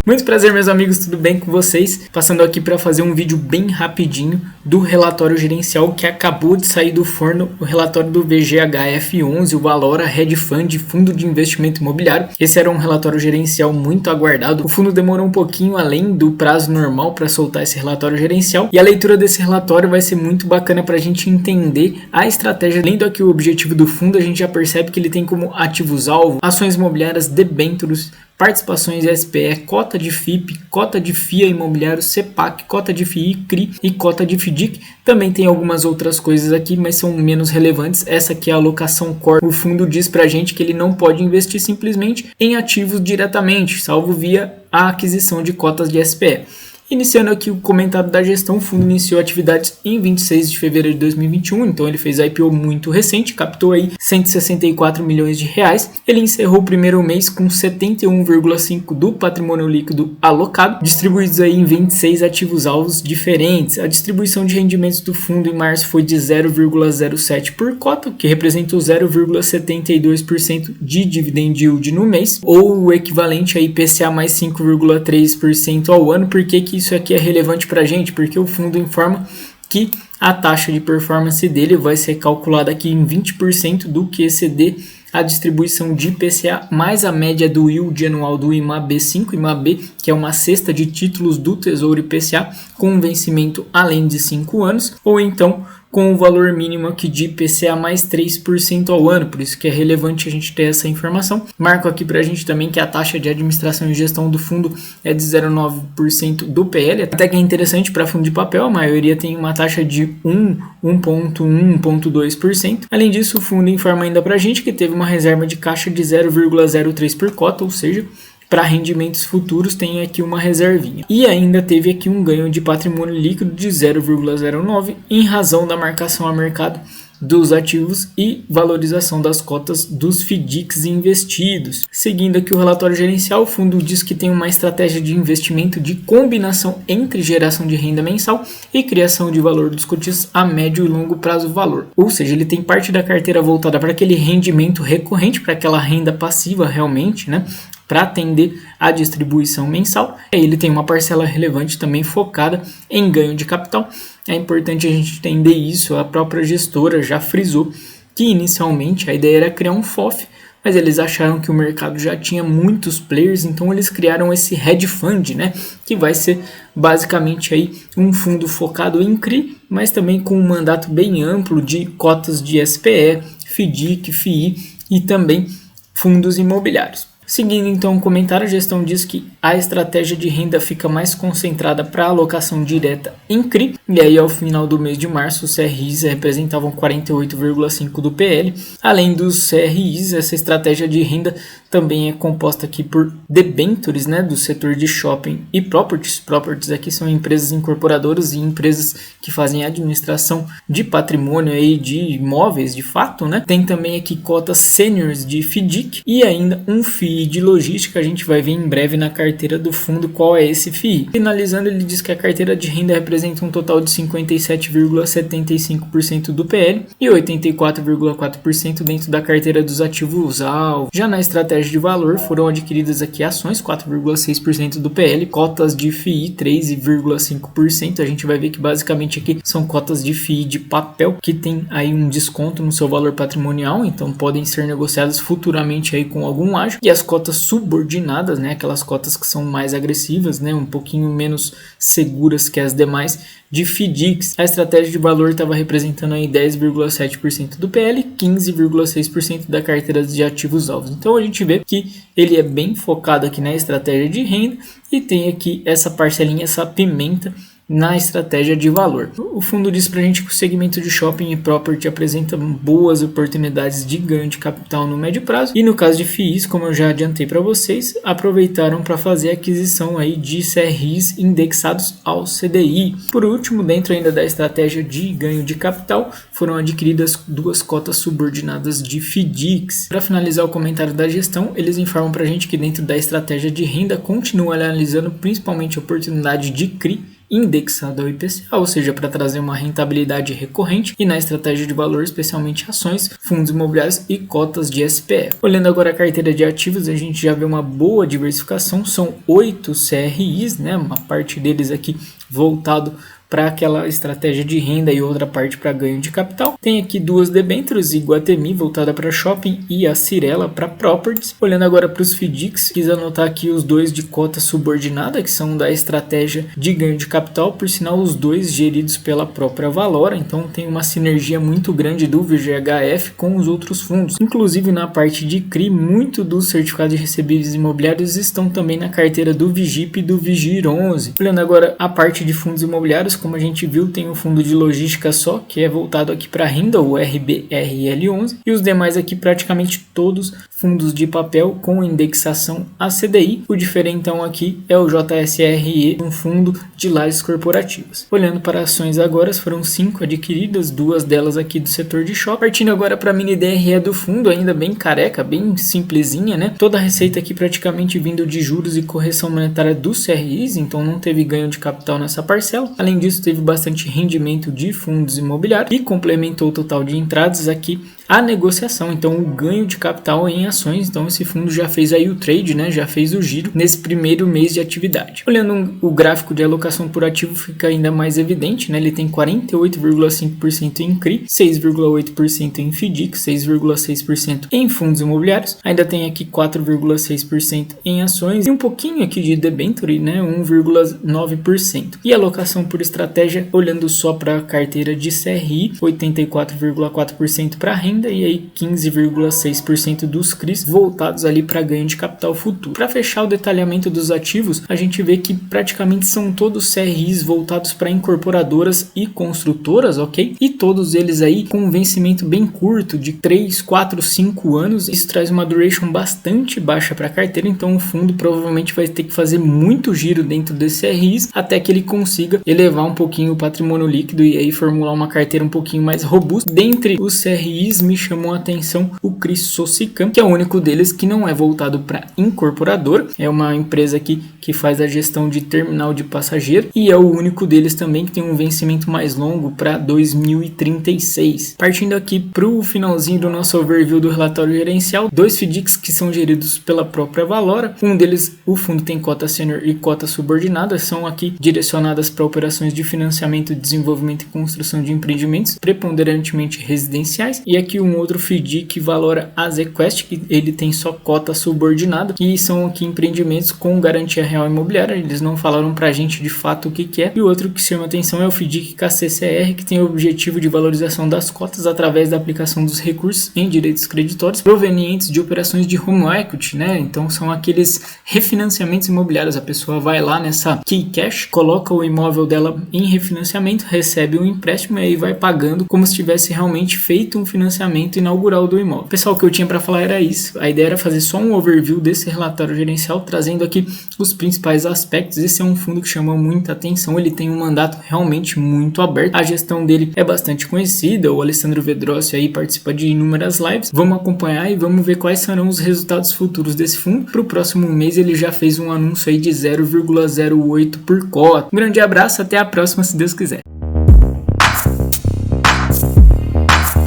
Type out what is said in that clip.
Muito prazer, meus amigos, tudo bem com vocês? Passando aqui para fazer um vídeo bem rapidinho do relatório gerencial que acabou de sair do forno, o relatório do VGHF11, o Valora Hedge Fund, Fundo de Investimento Imobiliário. Esse era um relatório gerencial muito aguardado. O fundo demorou um pouquinho além do prazo normal para soltar esse relatório gerencial, e a leitura desse relatório vai ser muito bacana para a gente entender a estratégia. Lendo aqui o objetivo do fundo, a gente já percebe que ele tem como ativos-alvo ações imobiliárias, debêntures, participações SPE, cota de FIP, cota de FIA imobiliário, CEPAC, cota de FII, CRI e cota de FDIC. Também tem algumas outras coisas aqui, mas são menos relevantes. Essa aqui é a alocação core. O fundo diz pra gente que ele não pode investir simplesmente em ativos diretamente, salvo via a aquisição de cotas de SPE. Iniciando aqui o comentário da gestão, o fundo iniciou atividades em 26 de fevereiro de 2021, então ele fez a IPO muito recente, captou aí 164 milhões de reais. Ele encerrou o primeiro mês com 71,5% do patrimônio líquido alocado, distribuídos aí em 26 ativos-alvos diferentes. A distribuição de rendimentos do fundo em março foi de 0,07 por cota, que representou 0,72% de dividend yield no mês, ou o equivalente a IPCA mais 5,3% ao ano. Por que isso aqui é relevante para a gente? Porque o fundo informa que a taxa de performance dele vai ser calculada aqui em 20% do que exceder a distribuição de IPCA mais a média do yield anual do IMAB5, IMAB, que é uma cesta de títulos do Tesouro IPCA com um vencimento além de 5 anos, ou então com o valor mínimo aqui de IPCA mais 3% ao ano. Por isso que é relevante a gente ter essa informação. Marco aqui para a gente também que a taxa de administração e gestão do fundo é de 0,9% do PL, até que é interessante para fundo de papel, a maioria tem uma taxa de 1,1%, 1,2%. Além disso, o fundo informa ainda para a gente que teve uma reserva de caixa de 0,03 por cota, ou seja, para rendimentos futuros tem aqui uma reservinha. E ainda teve aqui um ganho de patrimônio líquido de 0,09 em razão da marcação a mercado dos ativos e valorização das cotas dos FDICs investidos. Seguindo aqui o relatório gerencial, o fundo diz que tem uma estratégia de investimento de combinação entre geração de renda mensal e criação de valor dos cotistas a médio e longo prazo valor. Ou seja, ele tem parte da carteira voltada para aquele rendimento recorrente, para aquela renda passiva realmente, né? Para atender a distribuição mensal. Ele tem uma parcela relevante também focada em ganho de capital. É importante a gente entender isso. A própria gestora já frisou que inicialmente a ideia era criar um FOF, mas eles acharam que o mercado já tinha muitos players, então eles criaram esse hedge fund, né, que vai ser basicamente aí um fundo focado em CRI, mas também com um mandato bem amplo de cotas de SPE, FDIC, FII e também fundos imobiliários. Seguindo então o comentário, a gestão diz que a estratégia de renda fica mais concentrada para alocação direta em CRI, e aí ao final do mês de março os CRIs representavam 48,5% do PL. Além dos CRIs, essa estratégia de renda também é composta aqui por debêntures, né, do setor de shopping e properties. Properties aqui são empresas incorporadoras e empresas que fazem administração de patrimônio aí, de imóveis de fato, né? Tem também aqui cotas seniors de FDIC e ainda um FII de logística. A gente vai ver em breve na carteira do fundo qual é esse FII. Finalizando, ele diz que a carteira de renda representa um total de 57,75% do PL e 84,4% dentro da carteira dos ativos-alvo. Já na estratégia de valor, foram adquiridas aqui ações, 4,6% do PL, cotas de FII, 3,5%. A gente vai ver que basicamente aqui são cotas de FII de papel, que tem aí um desconto no seu valor patrimonial, então podem ser negociadas futuramente aí com algum ágio. E as cotas subordinadas, né, aquelas cotas que são mais agressivas, né, um pouquinho menos seguras que as demais, de FDICs. A estratégia de valor estava representando aí 10,7% do PL, 15,6% da carteira de ativos alvos. Então a gente vê que ele é bem focado aqui na estratégia de renda e tem aqui essa parcelinha, essa pimenta na estratégia de valor. O fundo diz pra gente que o segmento de shopping e property apresenta boas oportunidades de ganho de capital no médio prazo, e no caso de FIIs, como eu já adiantei para vocês, aproveitaram para fazer a aquisição aí de CRIs indexados ao CDI. Por último, dentro ainda da estratégia de ganho de capital, foram adquiridas 2 cotas subordinadas de FDICs. Para finalizar o comentário da gestão, eles informam pra gente que dentro da estratégia de renda continua analisando principalmente a oportunidade de CRI indexado ao IPCA, ou seja, para trazer uma rentabilidade recorrente, e na estratégia de valor, especialmente ações, fundos imobiliários e cotas de SPF. Olhando agora a carteira de ativos, a gente já vê uma boa diversificação, são 8 CRIs, né? Uma parte deles aqui voltado para aquela estratégia de renda e outra parte para ganho de capital. Tem aqui 2 debêntures, Iguatemi voltada para shopping e a Cyrela para properties. Olhando agora para os FDICs, quis anotar aqui os 2 de cota subordinada, que são da estratégia de ganho de capital, por sinal os 2 geridos pela própria Valora, então tem uma sinergia muito grande do VGHF com os outros fundos. Inclusive na parte de CRI, muito dos certificados de recebíveis imobiliários estão também na carteira do Vigip e do Vigir 11. Olhando agora a parte de fundos imobiliários, como a gente viu, tem um fundo de logística só, que é voltado aqui para renda, o RBRL11, e os demais aqui praticamente todos fundos de papel com indexação a CDI. O diferentão aqui é o JSRE, um fundo de lajes corporativas. Olhando para ações agora, foram 5 adquiridas, 2 delas aqui do setor de shopping. Partindo agora para a mini DRE do fundo, ainda bem careca, bem simplesinha, né? Toda a receita aqui praticamente vindo de juros e correção monetária dos CRIs, então não teve ganho de capital nessa parcela. Além disso, teve bastante rendimento de fundos imobiliários e complementou o total de entradas aqui a negociação, então o ganho de capital em ações. Então esse fundo já fez aí o trade, né? Já fez o giro nesse primeiro mês de atividade. Olhando o gráfico de alocação por ativo, fica ainda mais evidente, né? Ele tem 48,5% em CRI, 6,8% em FDIC, 6,6% em fundos imobiliários, ainda tem aqui 4,6% em ações e um pouquinho aqui de debenture, né? 1,9%. E alocação por estratégia, olhando só para a carteira de CRI, 84,4% para renda e aí 15,6% dos CRIs voltados ali para ganho de capital futuro. Para fechar o detalhamento dos ativos, a gente vê que praticamente são todos CRIs voltados para incorporadoras e construtoras, ok? E todos eles aí com um vencimento bem curto, de 3, 4, 5 anos. Isso traz uma duration bastante baixa para a carteira, então o fundo provavelmente vai ter que fazer muito giro dentro desses CRIs até que ele consiga elevar um pouquinho o patrimônio líquido e aí formular uma carteira um pouquinho mais robusta. Dentre os CRIs, me chamou a atenção o CRI Socicam, que é o único deles que não é voltado para incorporador, é uma empresa aqui que faz a gestão de terminal de passageiro e é o único deles também que tem um vencimento mais longo para 2036. Partindo aqui para o finalzinho do nosso overview do relatório gerencial, 2 FDICs que são geridos pela própria Valora, um deles o fundo tem cota sênior e cota subordinada, são aqui direcionadas para operações de financiamento, desenvolvimento e construção de empreendimentos preponderantemente residenciais, e aqui um outro FDIC Valora AZQuest, que ele tem só cota subordinada e são aqui empreendimentos com garantia real imobiliária, eles não falaram pra gente de fato o que é. E o outro que chama atenção é o FDIC KCCR, que tem o objetivo de valorização das cotas através da aplicação dos recursos em direitos creditórios provenientes de operações de home equity, né? Então são aqueles refinanciamentos imobiliários, a pessoa vai lá nessa Key Cash, coloca o imóvel dela em refinanciamento, recebe um empréstimo e aí vai pagando como se tivesse realmente feito um financiamento inaugural do imóvel. Pessoal, o que eu tinha para falar era isso. A ideia era fazer só um overview desse relatório gerencial, trazendo aqui os principais aspectos. Esse é um fundo que chama muita atenção, ele tem um mandato realmente muito aberto, a gestão dele é bastante conhecida, o Alessandro Vedrossi aí participa de inúmeras lives. Vamos acompanhar e vamos ver quais serão os resultados futuros desse fundo. Para o próximo mês ele já fez um anúncio aí de 0,08 por cota. Um grande abraço, até a próxima, se Deus quiser.